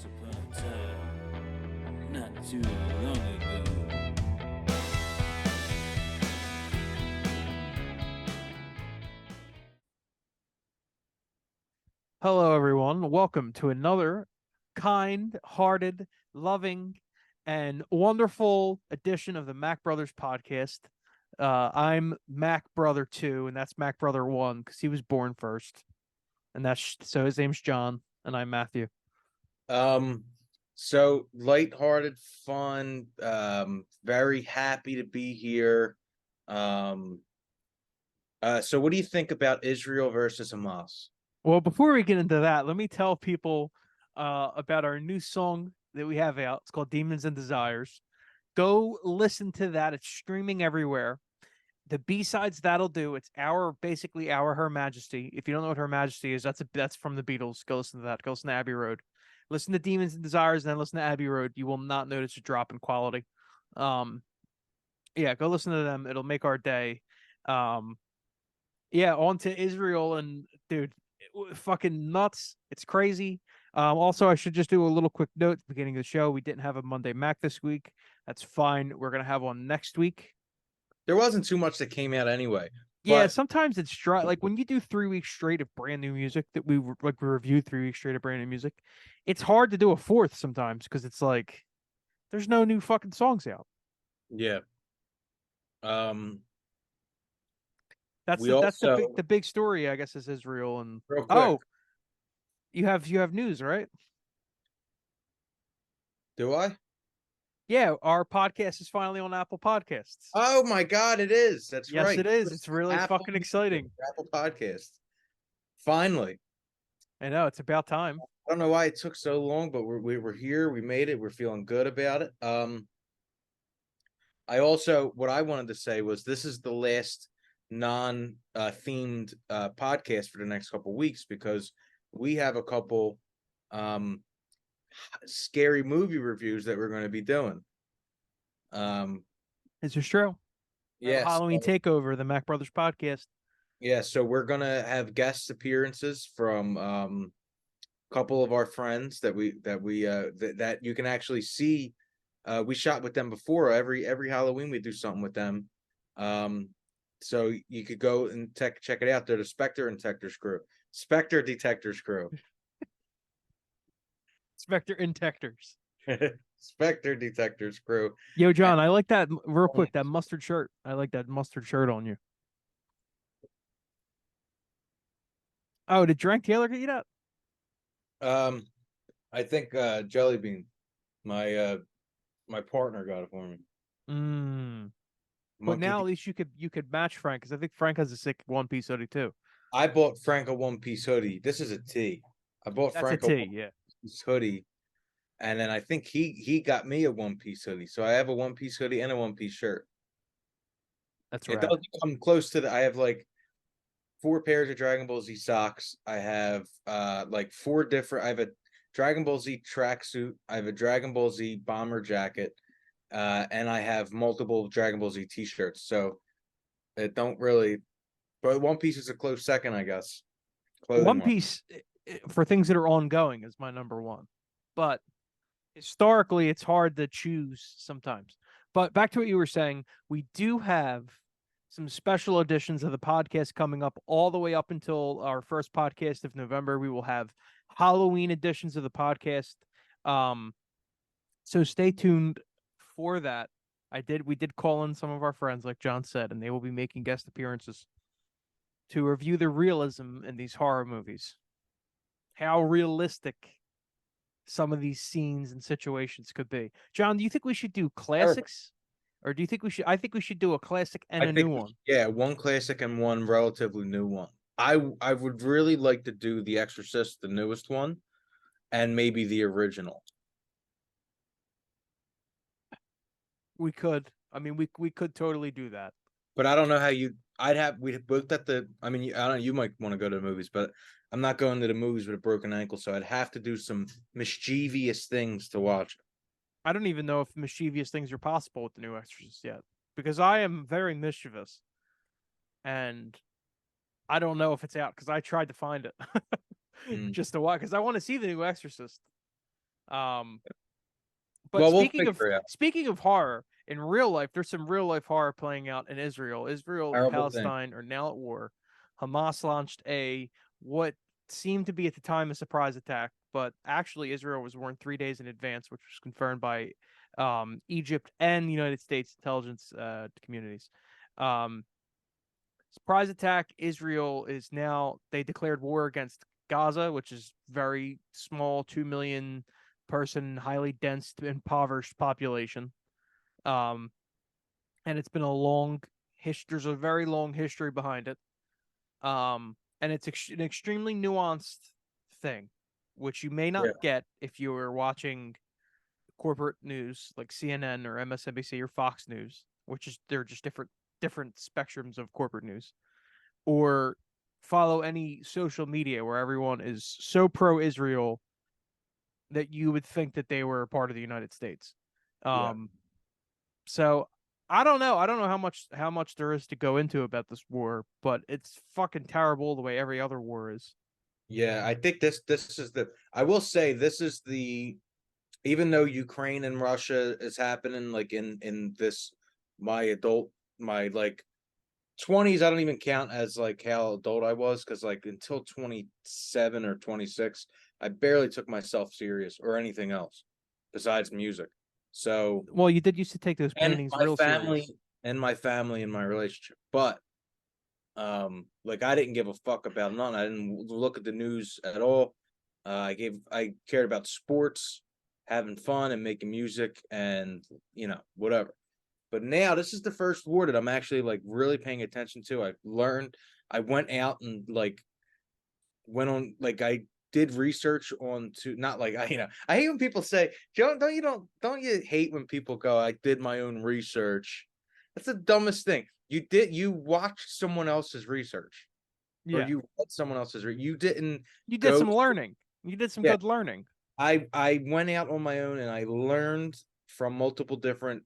Once upon a time, not too long ago. Hello, everyone. Welcome to another kind-hearted, loving, and wonderful edition of the Mack Brothers Podcast. I'm Mack Brother 2, and that's Mack Brother 1 because he was born first. And that's so his name's John, and I'm Matthew. So lighthearted, fun, very happy to be here. So what do you think about Israel versus Hamas? Well, before we get into that, let me tell people about our new song that we have out. It's called Demons and Desires. Go listen to that. It's streaming everywhere. The B-sides that'll do. It's basically our Her Majesty. If you don't know what Her Majesty is, that's from the Beatles. Go listen to that. Go listen to Abbey Road. Listen to Demons and Desires, and then listen to Abbey Road. You will not notice a drop in quality. Yeah, go listen to them. It'll make our day. Yeah, on to Israel, and dude, fucking nuts. It's crazy. Also, I should just do a little quick note at the beginning of the show. We didn't have a Monday Mack this week. That's fine. We're gonna have one next week. There wasn't too much that came out anyway. Yeah, sometimes it's dry. Like when you do 3 weeks straight of brand new music that we reviewed 3 weeks straight of brand new music, it's hard to do a fourth sometimes because it's like there's no new fucking songs out. Yeah. That's the big story, I guess, is Israel and real quick, you have news, right? do I? Yeah, our podcast is finally on Apple Podcasts. Oh my God, it is. That's yes, right. Yes, it is. It's really Apple fucking exciting. Apple Podcast. Finally. I know, it's about time. I don't know why it took so long, but we were here. We made it. We're feeling good about it. What I wanted to say was this is the last non-themed podcast for the next couple of weeks because we have a couple scary movie reviews that we're going to be doing. This is true. Yeah, Halloween takeover, the Mack Brothers Podcast. Yeah, so we're gonna have guest appearances from a couple of our friends that you can actually see. We shot with them before. Every Halloween we do something with them. So you could go and check it out. They're the Spectre Detectors crew. Spectre Detectors crew. Spectre Detectors. Spectre Detectors crew. Yo, John, I like that real quick. That mustard shirt. I like that mustard shirt on you. Oh, did Drank Taylor get you that? I think Jellybean, my partner, got it for me. But now at least you could match Frank because I think Frank has a sick one-piece hoodie too. I bought Frank a one-piece hoodie. This is a tee. I bought Frank a one-piece hoodie, and then I think he got me a one-piece hoodie. So I have a one-piece hoodie and a one-piece shirt. That's right. It doesn't come close to I have like 4 pairs of Dragon Ball Z socks. I have like 4 different. I have a Dragon Ball Z tracksuit. I have a Dragon Ball Z bomber jacket, and I have multiple Dragon Ball Z t-shirts. So it don't really. But One Piece is a close second, I guess. One Piece for things that are ongoing is my number one, but historically it's hard to choose sometimes. But back to what you were saying, we do have some special editions of the podcast coming up all the way up until our first podcast of November. We will have Halloween editions of the podcast. So stay tuned for that. We did call in some of our friends, like John said, and they will be making guest appearances to review the realism in these horror movies. How realistic some of these scenes and situations could be. John, do you think we should do classics? Or do you think we should? I think we should do a classic and a new one. Yeah, one classic and one relatively new one. I would really like to do The Exorcist, the newest one, and maybe the original. We could. I mean, we could totally do that. But I don't know how we booked at the. I mean, I don't. You might want to go to the movies, but I'm not going to the movies with a broken ankle, so I'd have to do some mischievous things to watch. I don't even know if mischievous things are possible with the new Exorcist yet, because I am very mischievous, and I don't know if it's out because I tried to find it just to watch because I want to see the new Exorcist. But Well, we'll speaking of figure it out. speaking of horror, in real life, there's some real life horror playing out in Israel. Israel and Terrible thing. Palestine are now at war. Hamas launched what seemed to be at the time a surprise attack, but actually Israel was warned 3 days in advance, which was confirmed by Egypt and the United States intelligence communities. Surprise attack. Israel is now, they declared war against Gaza, which is very small, 2 million person, highly dense, impoverished population. And it's been a long history. There's a very long history behind it. And it's an extremely nuanced thing, which you may not get if you were watching corporate news like CNN or MSNBC or Fox News, which is, they're just different spectrums of corporate news, or follow any social media where everyone is so pro-Israel that you would think that they were a part of the United States. So I don't know how much there is to go into about this war, but it's fucking terrible the way every other war is. Yeah, I think this is I will say this is even though Ukraine and Russia is happening like in this my like 20s, I don't even count as like how adult I was, because like until 27 or 26 I barely took myself serious or anything else besides music. So, well, you did used to take those paintings real serious. And my family and my relationship, but like I didn't give a fuck about none. I didn't look at the news at all. I cared about sports, having fun and making music, and whatever. But now this is the first war that I'm actually like really paying attention to. I went out and like went on, like I did research on to, not like I hate when people say, Joe, don't you hate when people go, I did my own research? That's the dumbest thing. You watched someone else's research. Or you read someone else's you did some learning. You did some good learning. I went out on my own and I learned from multiple different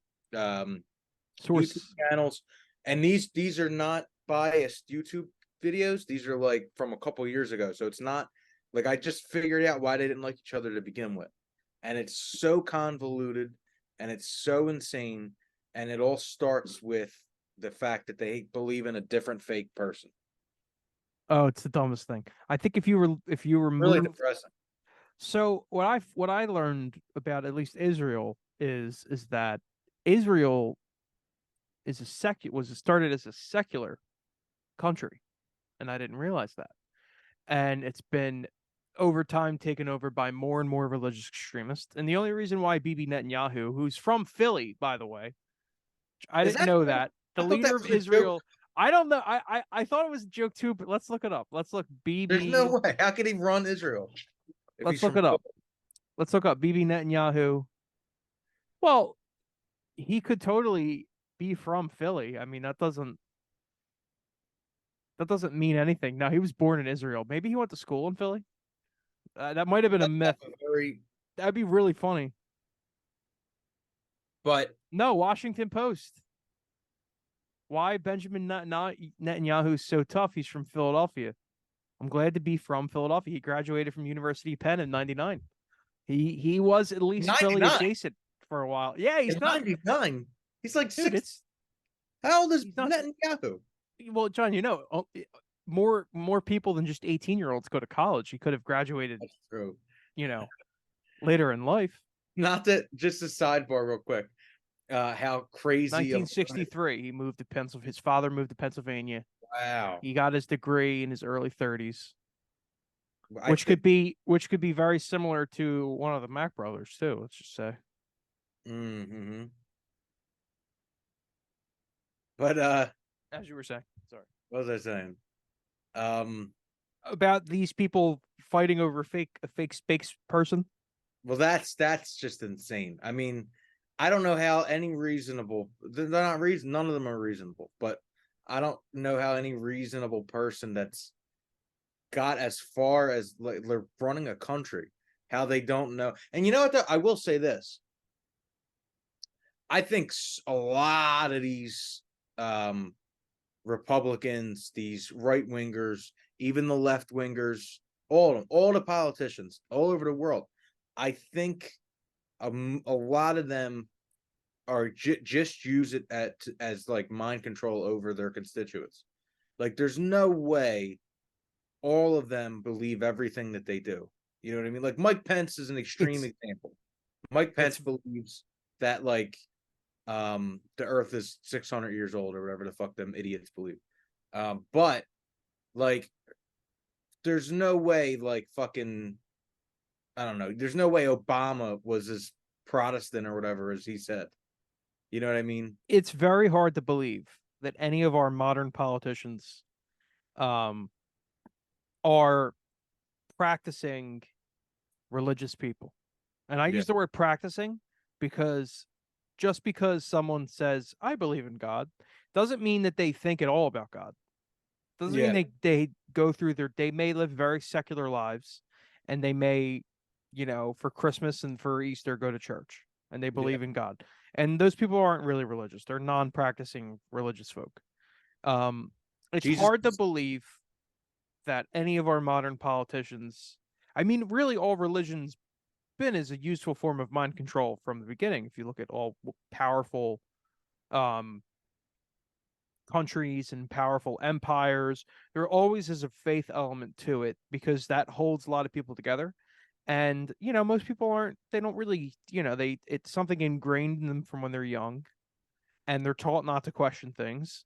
sources, YouTube channels, and these are not biased YouTube videos. These are like from a couple years ago, so it's not like I just figured out why they didn't like each other to begin with. And it's so convoluted and it's so insane, and it all starts with the fact that they believe in a different fake person. Oh, it's the dumbest thing. I think if you were really depressing. So what I learned about at least Israel is that Israel is started as a secular country, and I didn't realize that. And it's been over time taken over by more and more religious extremists. And the only reason why Bibi Netanyahu, who's from Philly, by the way, I didn't know that, the leader of Israel. I don't know. I thought it was a joke too, but let's look it up. Let's look. Bibi. There's no way. How could he run Israel? Let's look it up. Let's look up Bibi Netanyahu. Well, he could totally be from Philly. I mean, that doesn't mean anything. Now, he was born in Israel. Maybe he went to school in Philly. That might have been a myth. That'd be really funny. But no, Washington Post. Why Benjamin Netanyahu is so tough? He's from Philadelphia. I'm glad to be from Philadelphia. He graduated from University of Penn in '99. He was at least 99. Philly adjacent for a while. Yeah, he's not 99. He's like 6. How old is Netanyahu? Well, John, more people than just 18-year-olds go to college. He could have graduated. That's true. Later in life. Not that, just a sidebar real quick. How crazy. 1963, he moved to Pennsylvania. His father moved to Pennsylvania. Wow. He got his degree in his early 30s. Which could be very similar to one of the Mack brothers too, let's just say. Mm-hmm. But as you were saying, sorry. What was I saying? About these people fighting over a fake person. Well, that's just insane. I mean, I don't know how any reasonable, they're not reason, none of them are reasonable, but I don't know how any reasonable person that's got as far as like they're running a country, how they don't know. And you know what, I will say this. I think a lot of these Republicans, these right-wingers, even the left-wingers, all of them, all the politicians all over the world, I think a lot of them are just use it as like mind control over their constituents. Like, there's no way all of them believe everything that they do. You know what I mean? Like, Mike Pence is an extreme example. Mike Pence believes that, like, the earth is 600 years old or whatever the fuck them idiots believe. But like, there's no way, like, fucking, I don't know, there's no way Obama was as Protestant or whatever as he said. You know what I mean? It's very hard to believe that any of our modern politicians are practicing religious people. And I Yeah. use the word practicing because just because someone says, I believe in God, doesn't mean that they think at all about God. Doesn't mean Yeah. they go through they may live very secular lives, and they may, for Christmas and for Easter go to church, and they believe in God. And those people aren't really religious. They're non-practicing religious folk. It's Jesus. hard to believe that any of our modern politicians, I mean, really all religions been is a useful form of mind control from the beginning. If you look at all powerful countries and powerful empires, there always is a faith element to it because that holds a lot of people together. And most people they don't really, it's something ingrained in them from when they're young, and they're taught not to question things.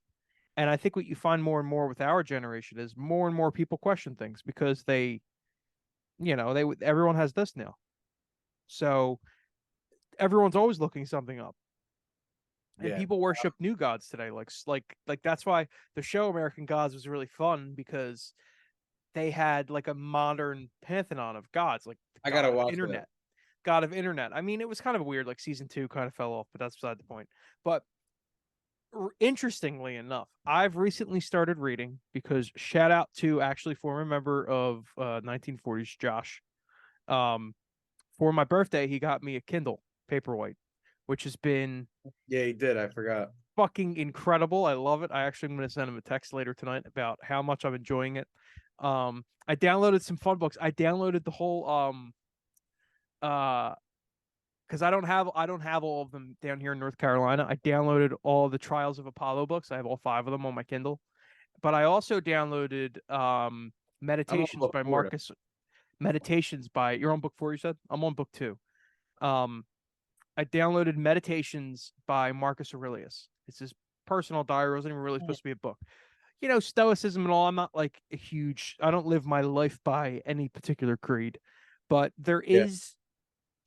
And I think what you find more and more with our generation is more and more people question things because everyone has this now. So everyone's always looking something up. And people worship new gods today. Like that's why the show American Gods was really fun, because they had like a modern pantheon of gods, like I gotta watch internet. God of internet. I mean, it was kind of weird, like season 2 kind of fell off, but that's beside the point. But interestingly enough, I've recently started reading, because shout out to actually former member of 1940s Josh. For my birthday, he got me a Kindle Paperwhite, which has been Yeah, he did. I forgot. fucking incredible. I love it. I actually am going to send him a text later tonight about how much I'm enjoying it. I downloaded some fun books. I downloaded the whole because I don't have all of them down here in North Carolina. I downloaded all the Trials of Apollo books. I have all 5 of them on my Kindle. But I also downloaded Meditations by Marcus. Meditations by, you're on book 4, you said? I'm on book 2. I downloaded Meditations by Marcus Aurelius. It's his personal diary. It wasn't even really supposed to be a book. Stoicism and all. I'm not like I don't live my life by any particular creed, but there's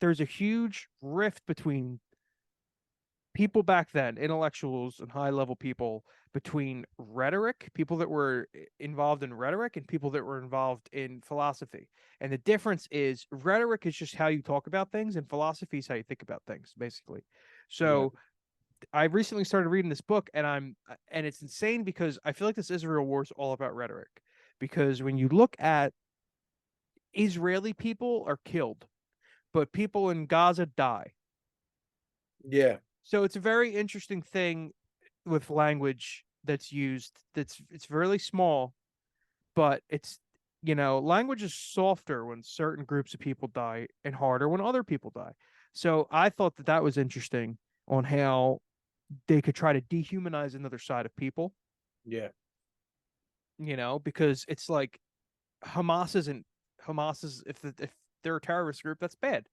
a huge rift between people back then, intellectuals and high level people, between rhetoric, people that were involved in rhetoric, and people that were involved in philosophy. And the difference is rhetoric is just how you talk about things, and philosophy is how you think about things, basically. So I recently started reading this book, and it's insane because I feel like this Israel war is all about rhetoric. Because when you look at Israeli people are killed, but people in Gaza die. Yeah. So it's a very interesting thing with language that's used. It's really small, but it's language is softer when certain groups of people die and harder when other people die. So I thought that was interesting on how they could try to dehumanize another side of people. Yeah. Because it's like Hamas is if they're a terrorist group, that's bad.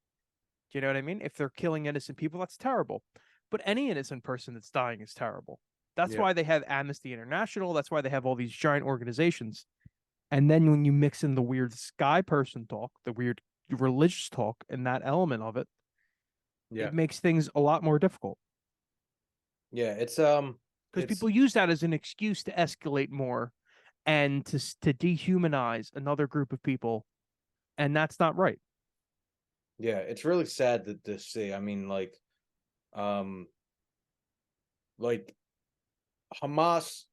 Do you know what I mean? If they're killing innocent people, that's terrible. But any innocent person that's dying is terrible. That's why they have Amnesty International. That's why they have all these giant organizations. And then when you mix in the weird sky person talk, the weird religious talk, and that element of it, it makes things a lot more difficult. Yeah, it's because people use that as an excuse to escalate more and to dehumanize another group of people, and that's not right. Yeah, it's really sad to see. I mean, like Hamas,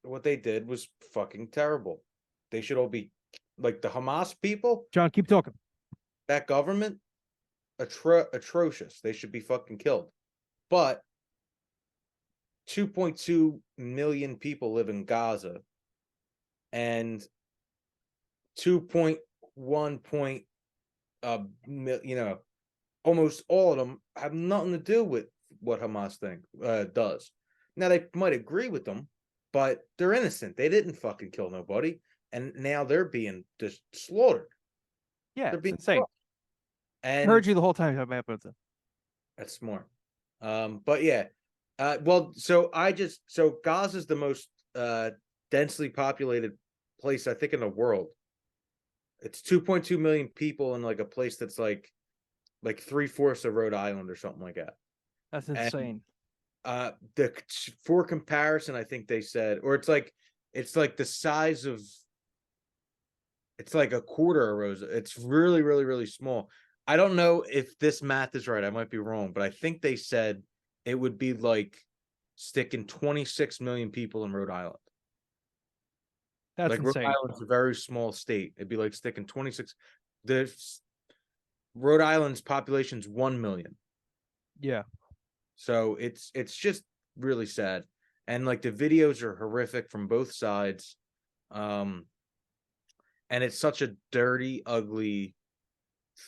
what they did was fucking terrible. They should all be, like, the Hamas people. John, keep talking. That government, atrocious. They should be fucking killed. But 2.2 million people live in Gaza, and 2.1 almost all of them have nothing to do with what Hamas does. Now they might agree with them, but they're innocent. They didn't fucking kill nobody, and now they're being just slaughtered. Yeah, They're it's being insane. I and heard you the whole time talking about it. that's smart. But yeah, so Gaza's the most densely populated place I think in the world. It's 2.2 million people in like a place that's like 3/4 of Rhode Island or something like that. That's And insane. for comparison, I think they said, or it's like the size of, it's like a quarter of Rosa. It's really, really, really small. I don't know if this math is right. I might be wrong, but I think they said it would be like sticking 26 million people in Rhode Island. That's Like insane. Rhode Island's a very small state. It'd be like sticking 26. The Rhode Island's population's 1 million. Yeah. So it's just really sad. And like the videos are horrific from both sides. And it's such a dirty, ugly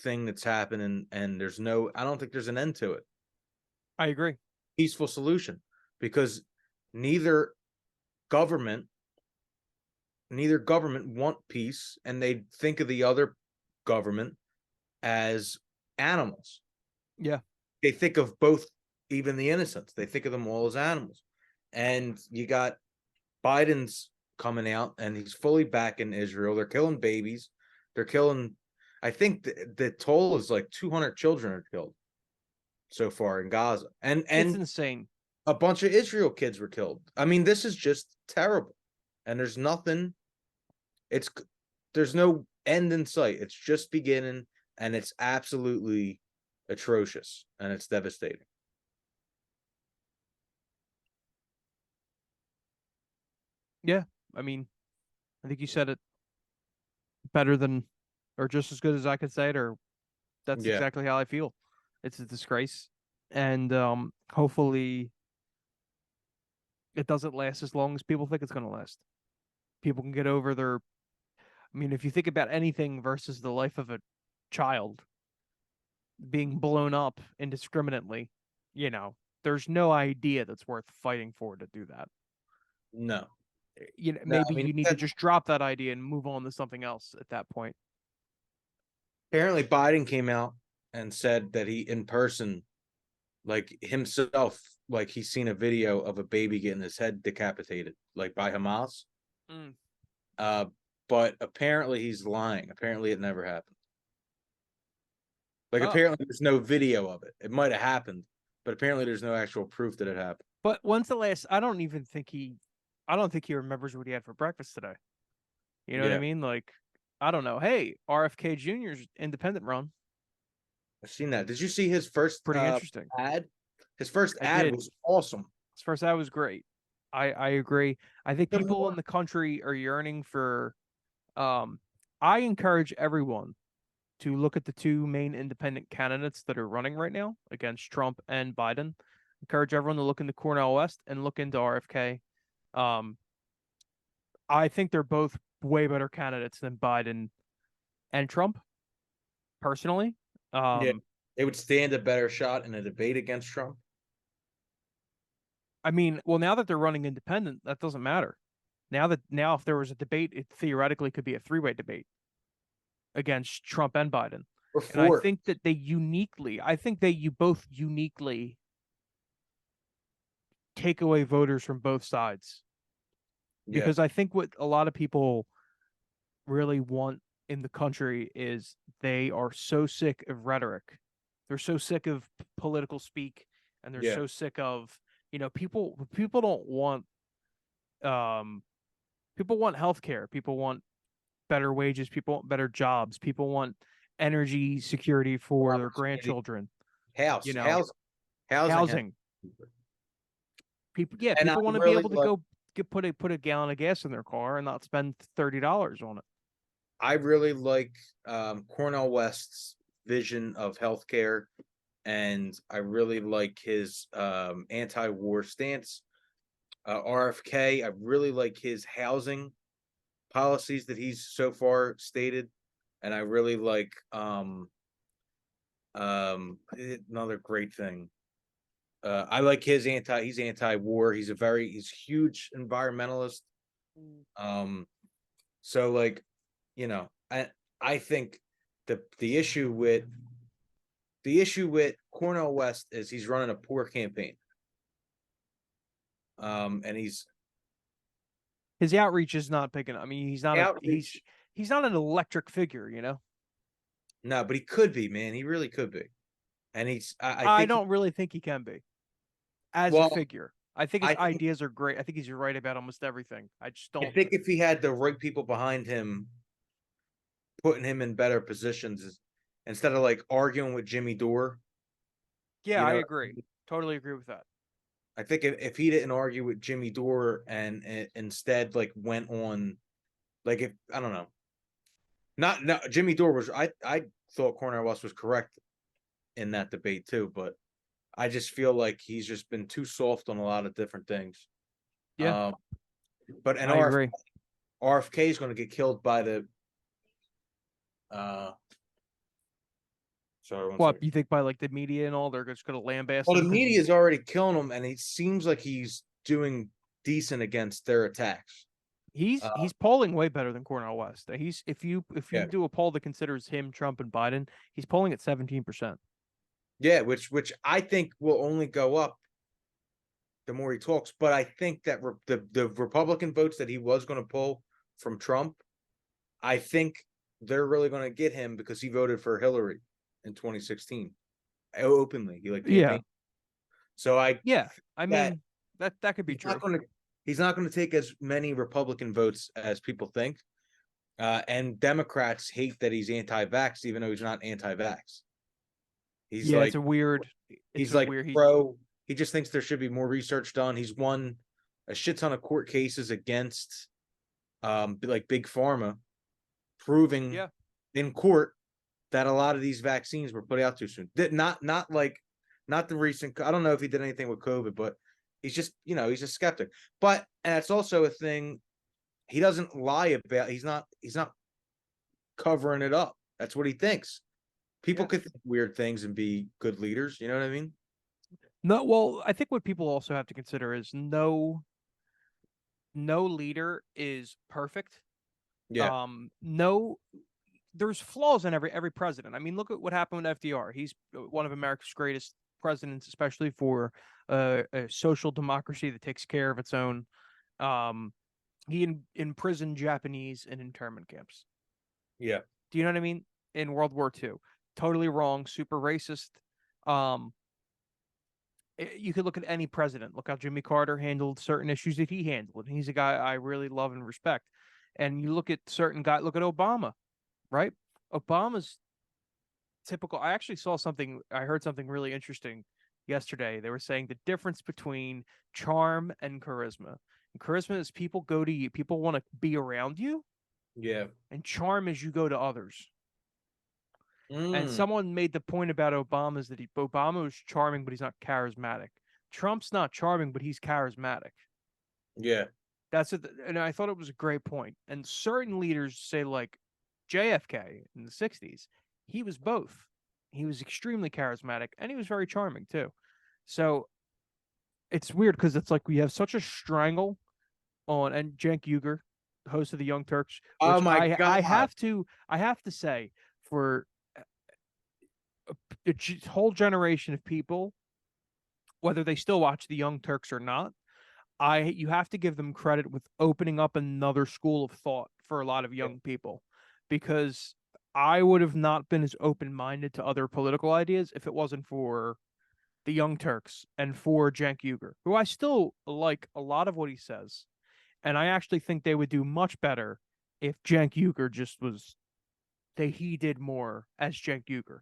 thing that's happening, and I don't think there's an end to it. I agree. Peaceful solution, because neither government want peace, and they think of the other government as animals. Yeah. They think of both, even the innocents. They think of them all as animals. And you got Biden's coming out, and he's fully backing Israel. They're killing babies. They're killing, I think the toll is like 200 children are killed so far in Gaza. And It's insane. a bunch of Israel kids were killed. I mean, this is just terrible. And there's no end in sight. It's just beginning, and it's absolutely atrocious, and it's devastating. Yeah. I mean, I think you said it better than, or just as good as I could say it, or that's Yeah. exactly how I feel. It's a disgrace. And hopefully it doesn't last as long as people think it's going to last. People can get over their, I mean, if you think about anything versus the life of a child being blown up indiscriminately, there's no idea that's worth fighting for to do that. No. No, Maybe I mean, you need to just drop that idea and move on to something else at that point. apparently Biden came out and said that he, in person, like himself, like he's seen a video of a baby getting his head decapitated, like by Hamas. But apparently he's lying. Apparently it never happened. Like apparently there's no video of it. It might have happened, but apparently there's no actual proof that it happened. But when's the last? I don't think he remembers what he had for breakfast today. You know what I mean? Like, I don't know. Hey, RFK Jr.'s independent run. I've seen that. Did you see his first Pretty interesting ad? His first ad was awesome. His first ad was great. I agree. I think people in the country are yearning for. I encourage everyone to look at the two main independent candidates that are running right now against Trump and Biden. Encourage everyone to look into Cornel West and look into RFK. I think they're both way better candidates than Biden and Trump, personally. Yeah, they would stand a better shot in a debate against Trump. I mean, well, now that they're running independent, that doesn't matter. Now if there was a debate, it theoretically could be a three-way debate against Trump and Biden. And I think that you both uniquely take away voters from both sides. Because I think what a lot of people really want in the country is they are so sick of rhetoric. They're so sick of political speak, and they're so sick of, people don't want people want healthcare, people want better wages, people want better jobs, people want energy security for their grandchildren. Housing. People want to be able to go put a gallon of gas in their car and not spend $30 on it. I really like Cornel West's vision of healthcare, and I really like his anti-war stance. RFK, I really like his housing policies that he's so far stated, and I really like Another great thing. I like he's anti-war. He's a huge environmentalist. So like, I think the issue with Cornel West is he's running a poor campaign. And his outreach is not big enough. I mean, he's not he's not an electric figure, No, but he could be, man. He really could be. And I don't really think he can be as a figure. I think his I think- ideas are great. I think he's right about almost everything. I just don't I think if he had the right people behind him, putting him in better positions instead of like arguing with Jimmy Dore. Yeah, I agree. Totally agree with that. I think if he didn't argue with Jimmy Dore and instead like went on, like if I don't know, not Jimmy Dore was I thought Cornel West was correct in that debate too, but I just feel like he's just been too soft on a lot of different things. Yeah, but I agree. RFK is going to get killed by the. Sorry. What you think by like the media and all? They're just going to lambast. Well, the media is already killing him, and it seems like he's doing decent against their attacks. He's polling way better than Cornel West. He's if you do a poll that considers him, Trump, and Biden, he's polling at 17%. Yeah, which I think will only go up the more he talks. But I think that the Republican votes that he was going to pull from Trump, I think they're really going to get him because he voted for Hillary in 2016 openly. He like campaigned. Yeah. So I mean that could be true. He's not going to take as many Republican votes as people think. And Democrats hate that he's anti-vax, even though he's not anti-vax. He's it's weird. Pro. He just thinks there should be more research done. He's won a shit ton of court cases against, like big pharma, proving in court that a lot of these vaccines were put out too soon. Not the recent. I don't know if he did anything with COVID, but he's just he's a skeptic. But and it's also a thing. He doesn't lie about. He's not covering it up. That's what he thinks. People could think weird things and be good leaders. You know what I mean? No, well, I think what people also have to consider is no leader is perfect. Yeah. There's flaws in every president. I mean, look at what happened with FDR. He's one of America's greatest presidents, especially for a social democracy that takes care of its own. He imprisoned Japanese in internment camps. Yeah. Do you know what I mean? In World War II. Totally wrong, super racist. You could look at any president. Look how Jimmy Carter handled certain issues that he handled. He's a guy I really love and respect. And you look at certain guys, look at Obama, right? Obama's typical. I actually heard something really interesting yesterday. They were saying the difference between charm and charisma. And charisma is people go to you, people want to be around you. Yeah. And charm is you go to others. And someone made the point about Obama is that Obama was charming, but he's not charismatic. Trump's not charming, but he's charismatic. Yeah. And I thought it was a great point. And certain leaders say, like JFK in the 60s, he was both. He was extremely charismatic and he was very charming too. So it's weird because it's like we have such a strangle on, and Cenk Uygur, host of the Young Turks. Oh my God. I have to say, for a whole generation of people, whether they still watch the Young Turks or not, you have to give them credit with opening up another school of thought for a lot of young people, because I would have not been as open-minded to other political ideas if it wasn't for the Young Turks and for Cenk Uygur, who I still like a lot of what he says. And I actually think they would do much better if Cenk Uygur he did more as Cenk Uygur.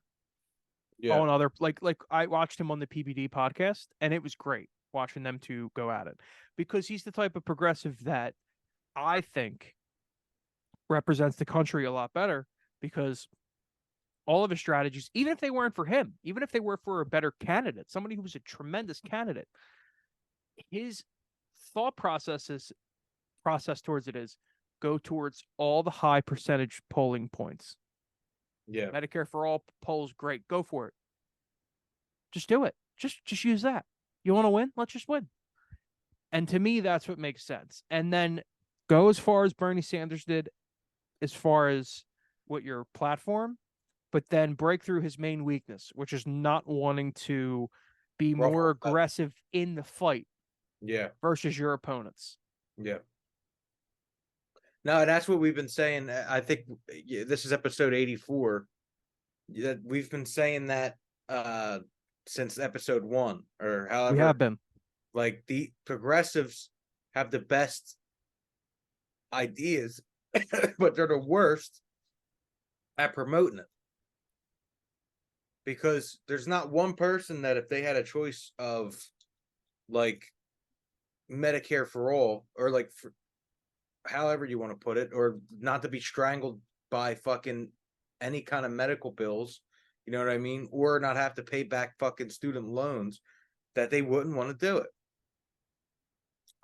Yeah. On other, like I watched him on the PBD podcast, and it was great watching them two go at it, because he's the type of progressive that I think represents the country a lot better, because all of his strategies, even if they weren't for him, even if they were for a better candidate, somebody who was a tremendous candidate, his thought process towards it is go towards all the high percentage polling points. Yeah. Medicare for all polls, great. Go for it. Just do it. Just use that. You want to win? Let's just win. And to me, that's what makes sense. And then go as far as Bernie Sanders did, as far as what your platform, but then break through his main weakness, which is not wanting to be more aggressive in the fight. Yeah. Versus your opponents. Yeah. No, that's what we've been saying. I think this is episode 84. That we've been saying that since episode 1, or however. We have been. Like, the progressives have the best ideas, but they're the worst at promoting it. Because there's not one person that, if they had a choice of like Medicare for all, or like however you want to put it, or not to be strangled by fucking any kind of medical bills, you know what I mean, or not have to pay back fucking student loans, that they wouldn't want to do it.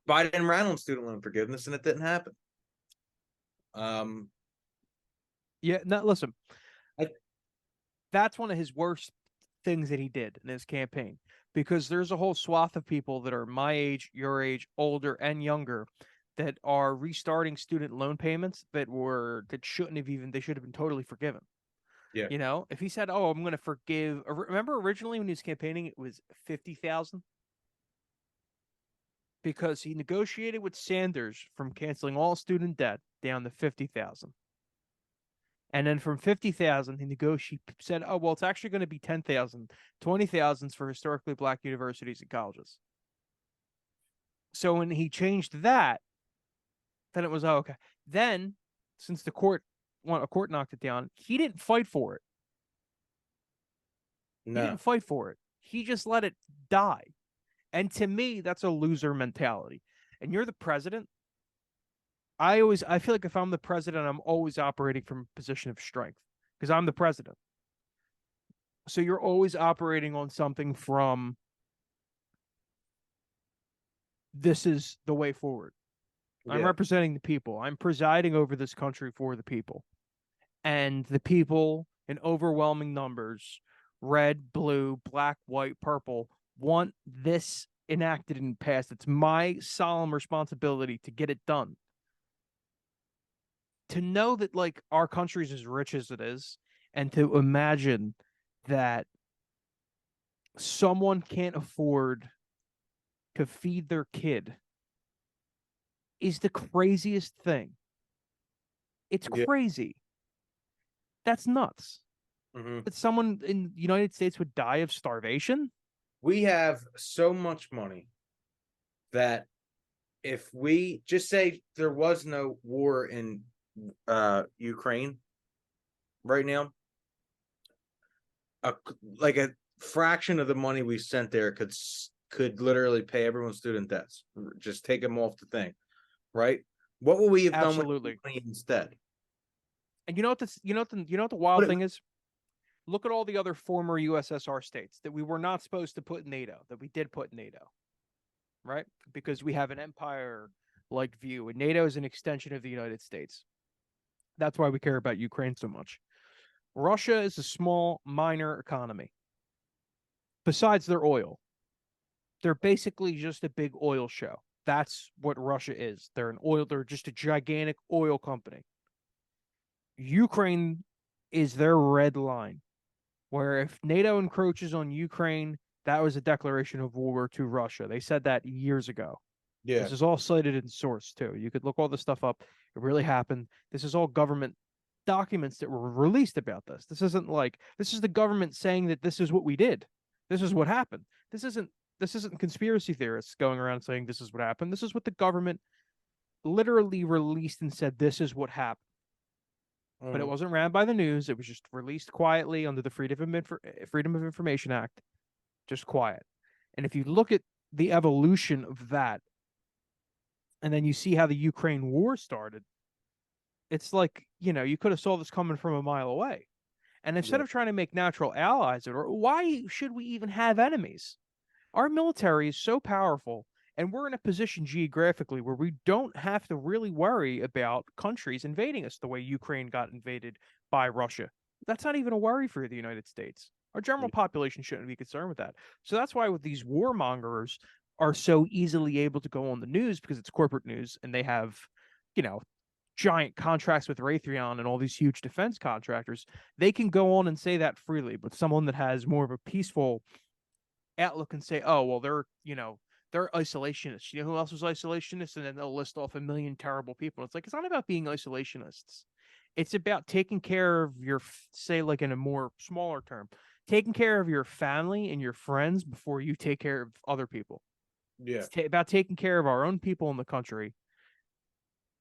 Biden ran on student loan forgiveness and it didn't happen. Yeah, no, listen. That's one of his worst things that he did in his campaign, because there's a whole swath of people that are my age, your age, older and younger, that are restarting student loan payments that shouldn't have even, they should have been totally forgiven. Yeah. You know, if he said, "Oh, I'm going to forgive," remember originally when he was campaigning, it was 50,000, because he negotiated with Sanders from canceling all student debt down to 50,000. And then from 50,000, he said, "Oh, well, it's actually going to be 10,000, 20,000 for historically black universities and colleges." So when he changed that, then it was, oh, okay. Then, since a court knocked it down, he didn't fight for it. No. He didn't fight for it. He just let it die. And to me, that's a loser mentality. And you're the president. I feel like if I'm the president, I'm always operating from a position of strength, because I'm the president. So you're always operating on something from, this is the way forward. Yeah. I'm representing the people. I'm presiding over this country for the people. And the people in overwhelming numbers, red, blue, black, white, purple, want this enacted and passed. It's my solemn responsibility to get it done. To know that, like, our country's as rich as it is, and to imagine that someone can't afford to feed their kid is the craziest thing. It's crazy. That's nuts. Mm-hmm. That someone in the United States would die of starvation. We have so much money that if we just say there was no war in Ukraine right now, a fraction of the money we sent there could literally pay everyone's student debts. Just take them off the thing, right? What would we have done with the money instead? And you know what the wild thing is? Look at all the other former USSR states that we were not supposed to put in NATO, that we did put in NATO, right? Because we have an empire-like view, and NATO is an extension of the United States. That's why we care about Ukraine so much. Russia is a small, minor economy. Besides their oil, they're basically just a big oil show. That's what Russia is. They're just a gigantic oil company. Ukraine is their red line, where if NATO encroaches on Ukraine, that was a declaration of war to Russia. They said that years ago. Yeah. This is all cited in source, too. You could look all this stuff up. It really happened. This is all government documents that were released about this. This is the government saying that this is what we did. This is what happened. This isn't conspiracy theorists going around saying this is what happened. This is what the government literally released and said, this is what happened. But it wasn't ran by the news. It was just released quietly under the Freedom of Information Act. Just quiet. And if you look at the evolution of that, and then you see how the Ukraine war started, it's like, you could have saw this coming from a mile away. And instead of trying to make natural allies, or why should we even have enemies? Our military is so powerful, and we're in a position geographically where we don't have to really worry about countries invading us the way Ukraine got invaded by Russia. That's not even a worry for the United States. Our general population shouldn't be concerned with that. So that's why with these warmongers are so easily able to go on the news because it's corporate news and they have, giant contracts with Raytheon and all these huge defense contractors. They can go on and say that freely, but someone that has more of a peaceful outlook can say, oh, well, they're isolationists. You know who else was isolationists? And then they'll list off a million terrible people. It's like, it's not about being isolationists. It's about taking care of your, say, like in a more smaller term, taking care of your family and your friends before you take care of other people. Yeah. It's about taking care of our own people in the country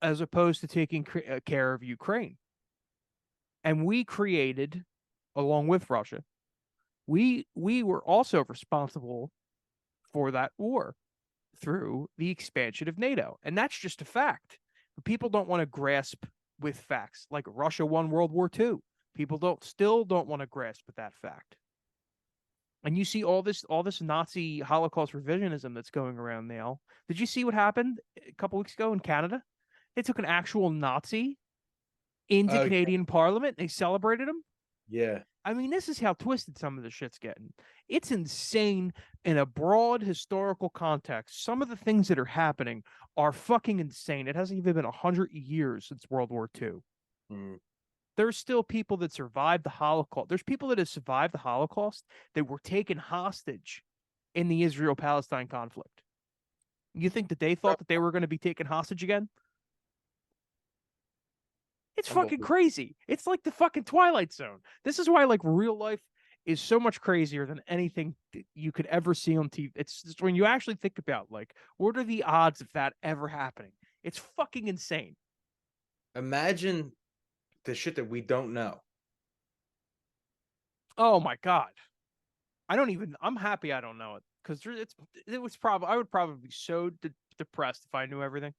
as opposed to taking care of Ukraine. And we created, along with Russia, we were also responsible for that war through the expansion of NATO. And that's just a fact. But people don't want to grasp with facts. Like Russia won World War II. People still don't want to grasp with that fact. And you see all this Nazi Holocaust revisionism that's going around now. Did you see what happened a couple weeks ago in Canada? They took an actual Nazi into Canadian Parliament. They celebrated him. Yeah. I mean, this is how twisted some of the shit's getting. It's insane in a broad historical context. Some of the things that are happening are fucking insane. It hasn't even been 100 years since World War II. Mm. There's still people that survived the Holocaust. There's people that have survived the Holocaust that were taken hostage in the Israel-Palestine conflict. You think that they thought that they were going to be taken hostage again? It's fucking crazy. It's like the fucking Twilight Zone. This is why like real life is so much crazier than anything you could ever see on TV. It's just when you actually think about like, what are the odds of that ever happening? It's fucking insane. Imagine the shit that we don't know. Oh my God. I'm happy I don't know it because I would probably be so depressed if I knew everything.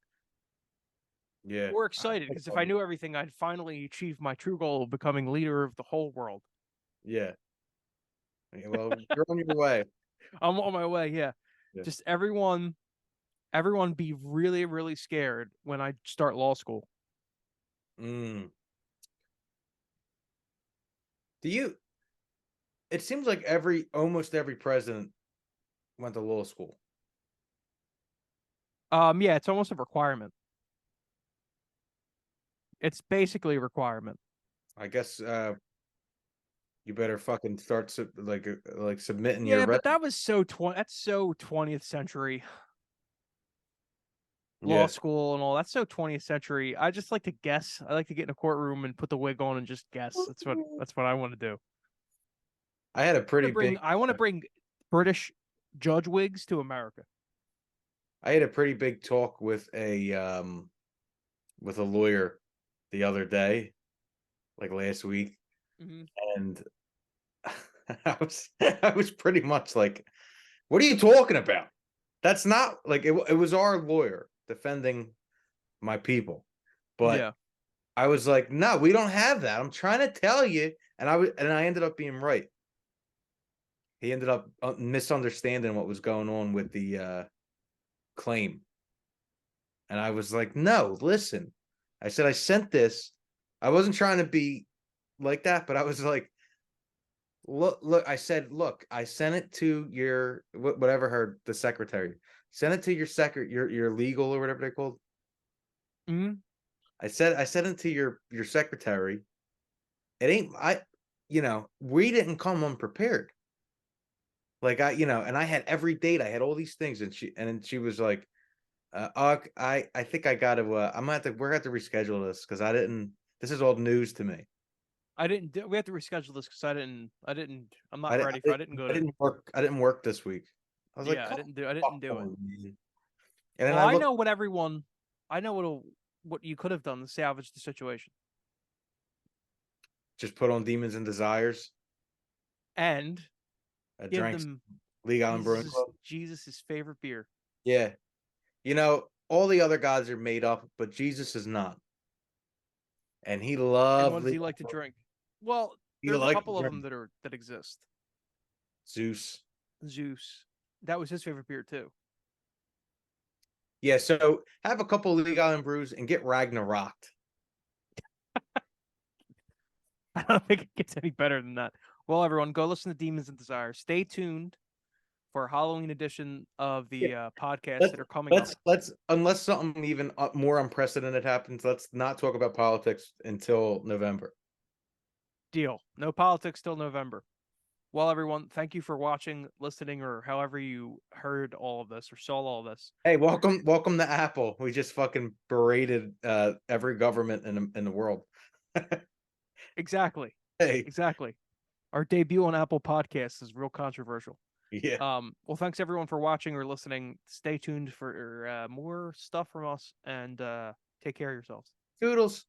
Yeah. Or excited because if I knew everything, I'd finally achieve my true goal of becoming leader of the whole world. Yeah. Well, you're on your way. I'm on my way. Yeah. Just everyone be really, really scared when I start law school. Mm. It seems like almost every president went to law school. Yeah, it's almost a requirement. It's basically a requirement. I guess you better fucking start submitting your. Yeah, but that was that's so 20th century. Law school and all that's so 20th century. I just like to guess. I like to get in a courtroom and put the wig on and just guess. That's what I want to do. I had a pretty big. I want to bring British judge wigs to America. I had a pretty big talk with a lawyer the other day, like last week, and I was pretty much like, "What are you talking about? That's not like it was our lawyer defending my people," but I was like, "No, we don't have that. I'm trying to tell you," and I ended up being right. He ended up misunderstanding what was going on with the claim. And I was like, no, listen. I said, I sent this. I wasn't trying to be like that, but I was like, look, I said, look, I sent it to your, the secretary. Send it to your legal or whatever they're called. Mm-hmm. I sent it to your secretary. It ain't, we didn't come unprepared. Like and I had every date. I had all these things, and she was like, I think I got to. We're gonna have to reschedule this because I didn't. This is all news to me. We have to reschedule this because I'm not ready for. I didn't go. I didn't work this week. I was I didn't do it. Man. And well, I know what you could have done to salvage the situation. Just put on Demons and Desires. And drank League Island Brewing Club. Jesus' favorite beer. Yeah. All the other gods are made up, but Jesus is not. And he loved. And what does he like to drink? Well, there's a couple of them that exist. Zeus. That was his favorite beer too. Yeah, so have a couple of League Island brews and get Ragnaroked. I don't think it gets any better than that. Well, everyone, go listen to Demons and Desires. Stay tuned for a Halloween edition of the podcasts that are coming up. Let's unless something even more unprecedented happens, let's not talk about politics until November. Deal. No politics till November. Well, everyone, thank you for watching, listening, or however you heard all of this or saw all of this. Hey, welcome to Apple. We just fucking berated every government in the world. Exactly. Hey, Exactly. Our debut on Apple Podcasts is real controversial. yeah. Well, thanks everyone for watching or listening. Stay tuned for more stuff from us, and take care of yourselves. Toodles.